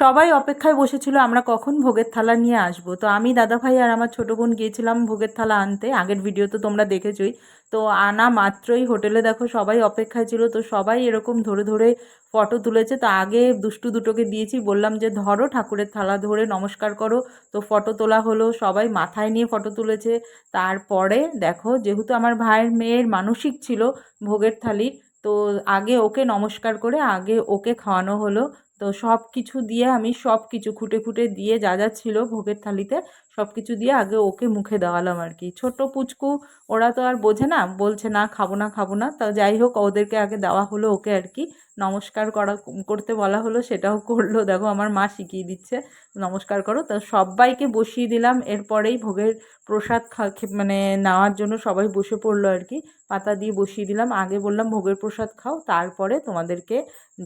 সবাই অপেক্ষায় বসেছিল আমরা কখন ভোগের থালা নিয়ে আসবো। তো আমি, দাদাভাই আর আমার ছোটো বোন গিয়েছিলাম ভোগের থালা আনতে। আগের ভিডিও তো তোমরা দেখেছোই। তো আনা মাত্রই হোটেলে দেখো সবাই অপেক্ষায় ছিল, তো সবাই এরকম ধরে ধরে ফটো তুলেছে। তো আগে দুষ্টু দুটোকে দিয়েছি, বললাম যে ধরো ঠাকুরের থালা ধরে নমস্কার করো। তো ফটো তোলা হলো, সবাই মাথায় নিয়ে ফটো তুলেছে। তারপরে দেখো, যেহেতু আমার ভাইয়ের মেয়ের মানসিক ছিল ভোগের থালির, তো আগে ওকে নমস্কার করে আগে ওকে খাওয়ানো হলো। তো সব কিছু দিয়ে আমি সব কিছু খুঁটে খুঁটে দিয়ে যা যা ছিল ভোগের থালিতে সব কিছু দিয়ে আগে ওকে মুখে দেওয়ালাম আর কি। ছোট পুচকু, ওরা তো আর বোঝে না, বলছে না খাবো না খাবো না। তা যাই হোক, ওদেরকে আগে দেওয়া হলো ওকে আর কি। নমস্কার করতে বলা হলো, সেটাও করলো। দেখো আমার মা শিখিয়ে দিচ্ছে নমস্কার করো। তো সবাইকে বসিয়ে দিলাম। এরপরেই ভোগের প্রসাদ মানে নেওয়ার জন্য সবাই বসে পড়লো আর কি। পাতা দিয়ে বসিয়ে দিলাম। আগে বললাম ভোগের প্রসাদ খাও, তারপরে তোমাদেরকে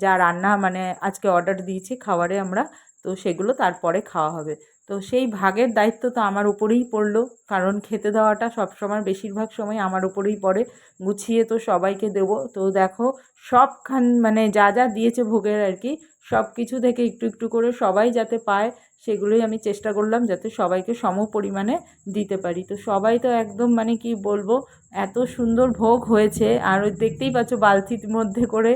যা রান্না মানে আজকে অর্ডার দিয়েছি খাবারে আমরা, তো সেগুলো তারপরে খাওয়া হবে। তো সেই ভাগের দায়িত্ব তো আমার উপরেই পড়লো, কারণ খেতে দেওয়াটা সবসময় বেশিরভাগ সময় আমার উপরেই পড়ে। গুছিয়ে তো সবাইকে দেবো। তো দেখো মানে যা যা দিয়েছে ভোগের আর কি, সব কিছু থেকে একটু একটু করে সবাই যাতে পায়, সেগুলোই আমি চেষ্টা করলাম যাতে সবাইকে সম পরিমাণে দিতে পারি। তো সবাই তো একদম মানে কি বলবো, এত সুন্দর ভোগ হয়েছে। আর ওই দেখতেই পাচ্ছ বালতির মধ্যে করে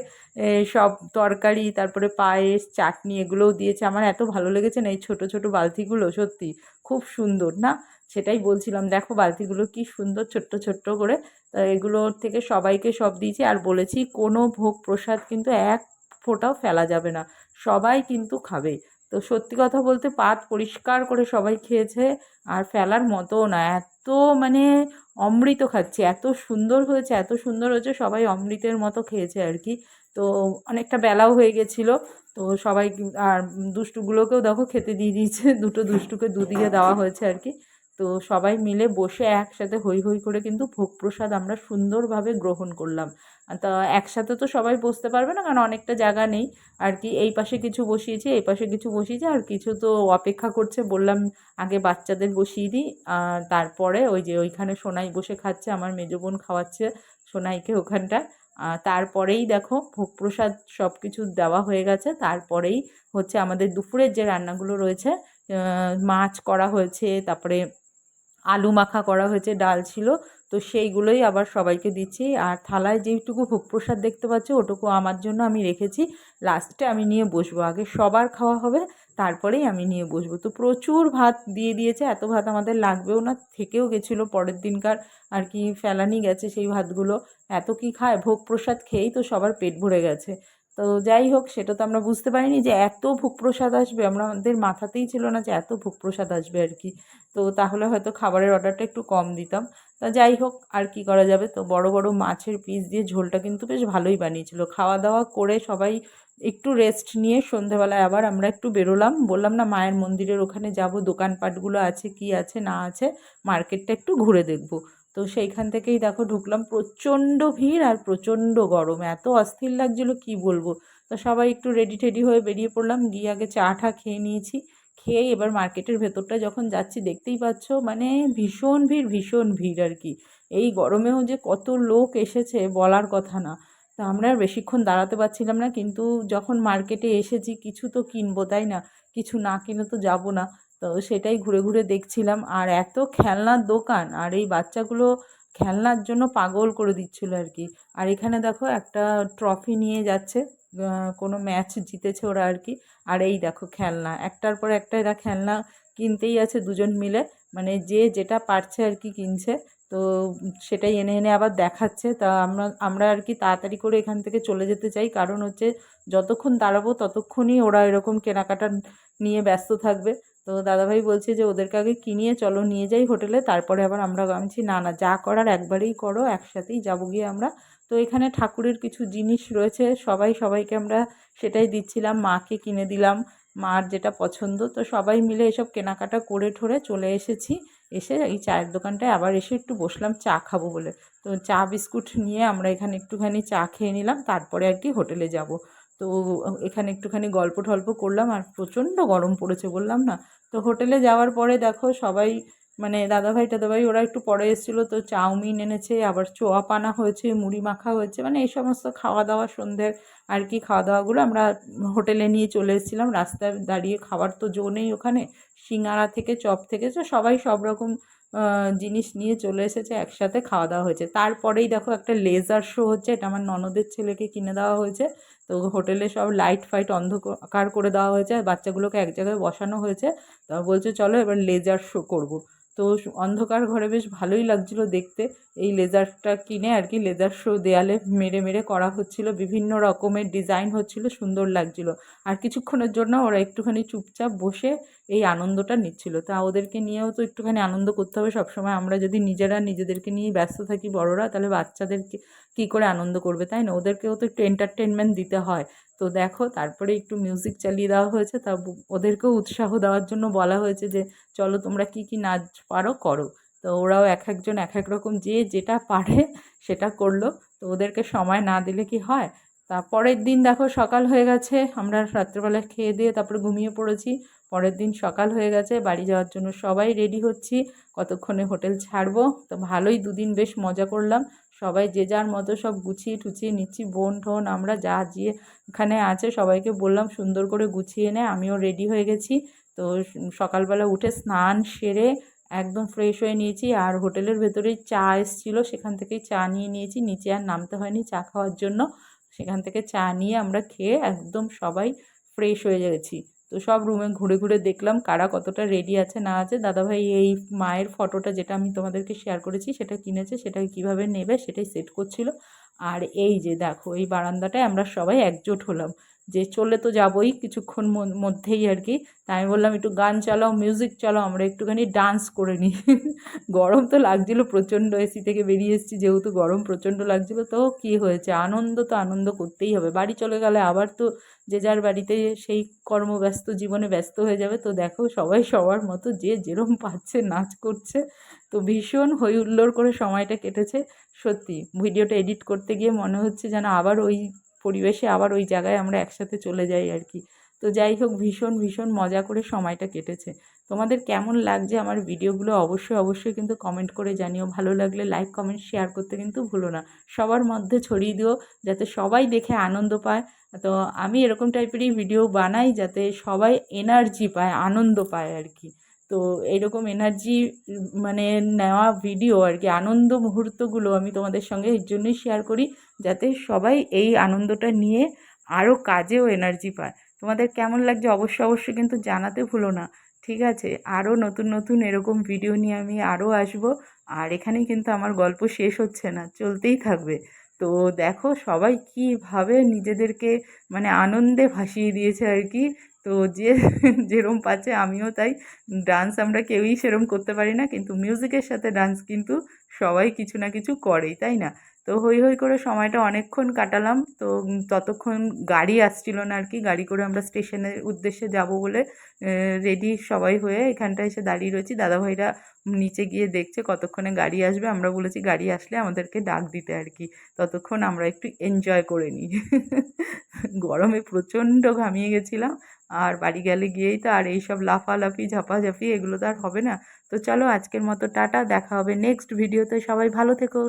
সব তরকারি, তারপরে পায়েস, চাটনি এগুলোও দিয়েছে। আমার এত ভালো লেগেছে না এই ছোট ছোট বালতিগুলো, সত্যি খুব সুন্দর না? সেটাই বলছিলাম, দেখো বালতিগুলো কি সুন্দর ছোট্ট ছোট্ট করে। তা এগুলোর থেকে সবাইকে সব দিয়েছি। আর বলেছি কোনো ভোগ প্রসাদ কিন্তু এক ফোঁটাও ফেলা যাবে না, সবাই কিন্তু খাবে। তো সত্যি কথা বলতে পাত পরিষ্কার করে সবাই খেয়েছে, আর ফেলার মতো না। এত মানে অমৃত খাচ্ছি, এত সুন্দর হয়েছে, এত সুন্দর হয়েছে, সবাই অমৃতের মতো খেয়েছে আর কি। তো অনেকটা বেলাও হয়ে গেছিলো। তো সবাই আর দুষ্টুগুলোকেও দেখো খেতে দিয়ে দিয়েছে, দুটো দুষ্টুকে দুদিকে দেওয়া হয়েছে আর কি। তো সবাই মিলে বসে একসাথে হৈ হৈ করে কিন্তু ভোগ প্রসাদ আমরা সুন্দরভাবে গ্রহণ করলাম। তা একসাথে তো সবাই বসতে পারবে না, কারণ অনেকটা জায়গা নেই আর কি। এই পাশে কিছু বসিয়েছি, এই পাশে কিছু বসিয়েছি, আর কিছু তো অপেক্ষা করছে। বললাম আগে বাচ্চাদের বসিয়ে দিই, আর তারপরে ওই যে ওইখানে সোনাই বসে খাচ্ছে, আমার মেজো বোন খাওয়াচ্ছে সোনাইকে ওখানটায়। তারপরেই দেখো ভোগ প্রসাদ সব কিছু দেওয়া হয়ে গেছে। তারপরেই হচ্ছে আমাদের দুপুরের যে রান্নাগুলো রয়েছে, মাছ করা হয়েছে, তারপরে আলু মাখা করা হয়েছে, ডাল ছিল। তো সেইগুলোই আবার সবাইকে দিচ্ছি। আর থালায় যেইটুকু ভোগ প্রসাদ দেখতে পাচ্ছ ওটুকু আমার জন্য আমি রেখেছি, লাস্টে আমি নিয়ে বসবো। আগে সবার খাওয়া হবে, তারপরেই আমি নিয়ে বসবো। তো প্রচুর ভাত দিয়ে দিয়েছে, এত ভাত আমাদের লাগবেও না, থেকেও গেছিলো পরের দিনকার আর কি, ফেলানি গেছে সেই ভাতগুলো। এত কি খায়, ভোগ প্রসাদ খেয়েই তো সবার পেট ভরে গেছে। তো যাই হোক, সেটা তো আমরা বুঝতে পারিনি যে এত ভোগ প্রসাদ আসবে, আমাদের মাথাতেই ছিল না যে এত ভোগ প্রসাদ আসবে আর কি। তো তাহলে হয়তো খাবারের অর্ডারটা একটু কম দিতাম। তা যাই হোক, আর কি করা যাবে। তো বড় বড় মাছের পিস দিয়ে ঝোলটা কিন্তু বেশ ভালোই বানিয়েছিল। খাওয়া দাওয়া করে সবাই একটু রেস্ট নিয়ে সন্ধেবেলায় আবার আমরা একটু বেরোলাম। বললাম না মায়ের মন্দিরের ওখানে যাব, দোকানপাটগুলো আছে কি আছে না আছে, মার্কেটটা একটু ঘুরে দেখব। তো সেইখান থেকেই দেখো ঢুকলাম, প্রচণ্ড ভিড় আর প্রচণ্ড গরম, এত অস্থির লাগছিল কি বলবো। তো সবাই একটু রেডি টেডি হয়ে বেরিয়ে পড়লাম, গিয়ে আগে চা টা খেয়ে নিয়েছি। খেয়েই এবার মার্কেটের ভেতরটা যখন যাচ্ছি, দেখতেই পাচ্ছ মানে ভীষণ ভিড়, ভীষণ ভিড় আর কি। এই গরমেও যে কত লোক এসেছে বলার কথা না। তা আমরা আর বেশিক্ষণ দাঁড়াতে পারছিলাম না, কিন্তু যখন মার্কেটে এসেছি কিছু তো কিনবো তাই না, কিছু না কিনে তো যাবো না। তো সেটাই ঘুরে ঘুরে দেখছিলাম। আর এত খেলনার দোকান, আর এই বাচ্চাগুলো খেলনার জন্য পাগল করে দিচ্ছিল আর কি। আর এখানে দেখো একটা ট্রফি নিয়ে যাচ্ছে, কোনো ম্যাচ জিতেছে ওরা আর কি। আর এই দেখো খেলনা, একটার পর একটা এরা খেলনা কিনতেই আছে দুজন মিলে, মানে যে যেটা পারছে আর কি কিনছে। তো সেটাই এনে এনে আবার দেখাচ্ছে। তা আমরা আমরা আর কি তাড়াতাড়ি করে এখান থেকে চলে যেতে চাই, কারণ হচ্ছে যতক্ষণ দাঁড়াবো ততক্ষণই ওরা এরকম কেনাকাটা নিয়ে ব্যস্ত থাকবে। তো দাদাভাই বলছে যে ওদেরকে আগে কিনিয়ে চলো নিয়ে যাই হোটেলে, তারপরে আবার আমরা বলছি না না, যা করার একবারেই করো, একসাথেই যাবো গিয়ে আমরা। তো এখানে ঠাকুরের কিছু জিনিস রয়েছে, সবাই সবাইকে আমরা সেটাই দিচ্ছিলাম, মাকে কিনে দিলাম, মার যেটা পছন্দ। তো সবাই মিলে এসব কেনাকাটা করে ঠরে চলে এসেছি। এসে এই চায়ের দোকানটায় আবার এসে একটু বসলাম চা খাবো বলে। তো চা বিস্কুট নিয়ে আমরা এখানে একটুখানি চা খেয়ে নিলাম, তারপরে আর কি হোটেলে যাব। তো এখানে একটুখানি গল্প টল্প করলাম, আর প্রচণ্ড গরম পড়েছে বললাম না। তো হোটেলে যাওয়ার পরে দেখো সবাই মানে দাদাভাই ওরা একটু পরে এসেছিলো, তো চাউমিন এনেছে, আবার চোয়াপ আনা হয়েছে, মুড়ি মাখা হয়েছে, মানে এই সমস্ত খাওয়া দাওয়া সন্ধ্যের আর কি খাওয়া দাওয়াগুলো আমরা হোটেলে নিয়ে চলে এসেছিলাম। রাস্তায় দাঁড়িয়ে খাবার তো জো নেই ওখানে, সিঙ্গারা থেকে চপ থেকে, তো সবাই সব রকম জিনিস নিয়ে চলে এসেছে, একসাথে খাওয়া দাওয়া হয়েছে। তারপরেই দেখো একটা লেজার শো হচ্ছে, এটা আমার ননদের ছেলেকে কিনে দেওয়া হয়েছে। তো হোটেলে সব লাইট ফাইট অন্ধকার করে দেওয়া হয়েছে, আর বাচ্চাগুলোকে এক জায়গায় বসানো হয়েছে। তা বলছে চলো এবার লেজার শো করবো। তো অন্ধকার ঘরে বেশ ভালোই লাগছিল দেখতে। এই লেজারটা কিনে আর কি লেজার শো দেয়ালে মেরে মেরে করা হচ্ছিল, বিভিন্ন রকমের ডিজাইন হচ্ছিল, সুন্দর লাগছিল। আর কিছুক্ষণের জন্য ওরা একটুখানি চুপচাপ বসে এই আনন্দটা নিচ্ছিল। তা ওদেরকে নিয়েও তো একটুখানি আনন্দ করতে হবে সবসময়। আমরা যদি নিজেরা নিজেদেরকে নিয়ে ব্যস্ত থাকি বড়রা, তাহলে বাচ্চাদেরকে কী করে আনন্দ করবে, তাই না? ওদেরকেও তো একটু এন্টারটেনমেন্ট দিতে হয়। তো দেখো তারপরে একটু মিউজিক চালিয়ে দেওয়া হয়েছে, তা ওদেরকেও উৎসাহ দেওয়ার জন্য বলা হয়েছে যে চলো তোমরা কি কি নাচ পারো করো। তো ওরাও এক একজন এক এক রকম যে যেটা পারে সেটা করলো। তো ওদেরকে সময় না দিলে কি হয়। পরের দিন দেখো সকাল হয়ে গেছে, আমরা রাত্রেবেলা খেয়ে দিয়ে তারপরে ঘুমিয়ে পড়েছি। পরের দিন সকাল হয়ে গেছে, বাড়ি যাওয়ার জন্য সবাই রেডি হচ্ছি, কতক্ষণে হোটেল ছাড়বো। তো ভালোই দুদিন বেশ মজা করলাম, সবাই যে যার মতো সব গুছিয়ে টুছিয়ে নিচ্ছি, বোন টোন আমরা যা যে এখানে আছে সবাইকে বললাম সুন্দর করে গুছিয়ে নে। আমিও রেডি হয়ে গেছি। তো সকালবেলা উঠে স্নান সেরে একদম ফ্রেশ হয়ে নিয়েছি, আর হোটেলের ভেতরেই চা এসেছিলো, সেখান থেকেই চা নিয়ে নিয়েছি, নিচে আর নামতে হয়নি চা খাওয়ার জন্য। সেখান থেকে চা নিয়ে আমরা খেয়ে একদম সবাই ফ্রেশ হয়ে গেছি। তো সব রুমে ঘুরে ঘুরে দেখলাম কারা কতটা রেডি আছে না আছে। দাদাভাই এই মায়ের ফটোটা যেটা আমি তোমাদেরকে শেয়ার করেছি সেটা কিনেছে, সেটা কীভাবে নেবে সেটাই সেট করছিল। আর এই যে দেখো এই বারান্দাটায় আমরা সবাই একজোট হলাম যে চলে তো যাবোই কিছুক্ষণ মধ্যেই আর কি। তাই আমি বললাম একটু গান চালাও, মিউজিক চালাও, আমরা একটুখানি ডান্স করে নিই। গরম তো লাগছিল প্রচণ্ড, এসি থেকে বেরিয়ে এসেছি যেহেতু গরম প্রচণ্ড লাগছিল। তো কি হয়েছে, আনন্দ তো আনন্দ করতেই হবে। বাড়ি চলে গেলে আবার তো যে যার বাড়িতে সেই কর্মব্যস্ত জীবনে ব্যস্ত হয়ে যাবে। তো দেখো সবাই সবার মতো যে যেরম পাচ্ছে নাচ করছে। তো ভীষণ হই হুল্লোড় করে সময়টা কেটেছে। সত্যি ভিডিওটা এডিট করতে গিয়ে মনে হচ্ছে যেন আবার ওই পরিবেশে, আবার ওই জায়গায় আমরা একসাথে চলে যাই আর কি। তো যাই হোক ভীষণ ভীষণ মজা করে সময়টা কেটেছে। তোমাদের কেমন লাগছে আমার ভিডিওগুলো অবশ্যই কিন্তু কমেন্ট করে জানিও। ভালো লাগলে লাইক কমেন্ট শেয়ার করতে কিন্তু ভুলো না। সবার মধ্যে ছড়িয়ে দিও যাতে সবাই দেখে আনন্দ পায়। তো আমি এরকম টাইপেরই ভিডিও বানাই যাতে সবাই এনার্জি পায়, আনন্দ পায় আর কি। তো এইরকম এনার্জি মানে নেওয়া ভিডিও আর কি, আনন্দ মুহূর্তগুলো আমি তোমাদের সঙ্গে এর জন্যই শেয়ার করি যাতে সবাই এই আনন্দটা নিয়ে আরও কাজেও এনার্জি পায়। তোমাদের কেমন লাগছে অবশ্যই কিন্তু জানাতে ভুলো না। ঠিক আছে, আরও নতুন নতুন এরকম ভিডিও নিয়ে আমি আরও আসবো। আর এখানেই কিন্তু আমার গল্প শেষ হচ্ছে না, চলতেই থাকবে। তো দেখো সবাই কীভাবে নিজেদেরকে মানে আনন্দে ভাসিয়ে দিয়েছে আর কি। তো যে যেরম পাচ্ছে আমিও তাই। ডান্স আমরা কেউই সেরম করতে পারি না, কিন্তু মিউজিকের সাথে ডান্স কিন্তু সবাই কিছু না কিছু করেই, তাই না? তো হই হই করে সময়টা অনেকক্ষণ কাটালাম। তো ততক্ষণ গাড়ি আসছিল না আর কি, গাড়ি করে আমরা স্টেশনের উদ্দেশ্যে যাব বলে রেডি সবাই হয়ে এখানটায় এসে দাঁড়িয়ে রয়েছি। দাদাভাইরা নিচে গিয়ে দেখছে কতক্ষণে গাড়ি আসবে। আমরা বলেছি গাড়ি আসলে আমাদেরকে ডাক দিতে আর কি, ততক্ষণ আমরা একটু এনজয় করে নিই। গরমে প্রচণ্ড ঘামিয়ে গেছিলাম। আর বাড়ি গেলে গিয়েই তো আর এইসব লাফালাফি ঝাপাঝাপি এগুলো তো আর হবে না। তো চলো আজকের মতো টাটা, দেখা হবে নেক্সট ভিডিওতে। সবাই ভালো থেকো।